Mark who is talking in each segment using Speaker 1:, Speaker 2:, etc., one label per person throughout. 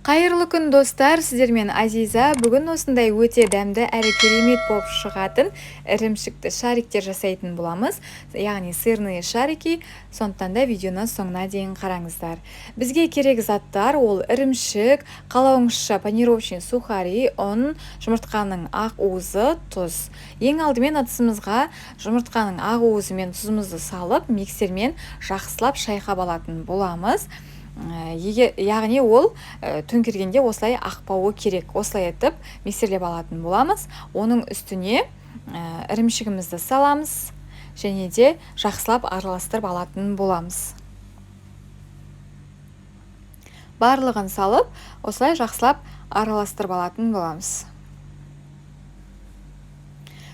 Speaker 1: Қайырлы күн достар, сіздермен Азиза. Бүгін осындай өте дәмді әрі керемет болып шығатын ірімшікті шариктер жасайтын боламыз. Яғни сырные шарики. Сондықтан да видеоны соңына дейін қараңыздар. Бізге керек заттар ол ірімшік, қалауыңызша панировочный сухари, ұн, жұмыртқаның ақ уызы, тұз. Ең алдымен ыдысымызға жұмыртқаның ақ уызы мен тұзымызды салып, миксермен жақсылап шайқап алатын боламыз. Яғни ол төңкергенде осылай ақпауы керек. Осылай етіп миксерлеп алатын боламыз. Оның үстіне ірімшігімізді саламыз және де жақсылап араластырып алатын боламыз. Барлығын салып, осылай жақсылап араластырып алатын боламыз.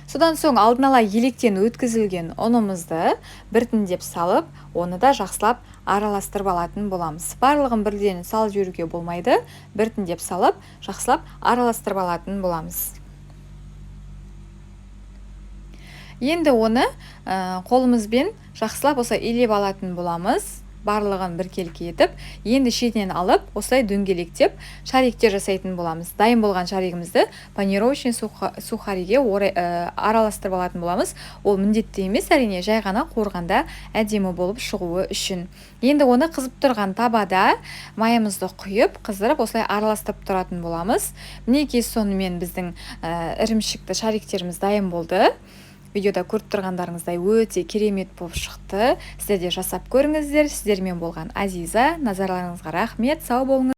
Speaker 1: Содан соң алдын ала електен өткізілген ұнымызды біртіндеп салып, оны да жақсылап араластырып алатын боламыз. Барлығын бірден салып жіберуге болмайды, біртіндеп салып, жақсылап араластырып алатын боламыз. Енді оны қолымызбен жақсылап осылай илеп алатын боламыз. Барлығын біркелкі етіп, енді шетінен алып, осылай дөңгелектеп шариктер жасайтын боламыз. Дайын болған шаригімізді панировочный сухариге араластырып алатын боламыз. Ол міндетті емес, әрине жай ғана қуырғанда әдемі болып шығуы үшін. Енді оны қызып тұрған табада майымызды құйып, қыздырып, осылай араластырып тұратын боламыз. Мінекей сонымен біздің ірімшікті шариктеріміз дайын болды. Видеода көріп тұрғандарыңыздай өте керемет болып шықты. Сіздер де жасап көріңіздер. Сіздермен болған Азиза. Назарларыңызға рахмет. Сау болыңыз.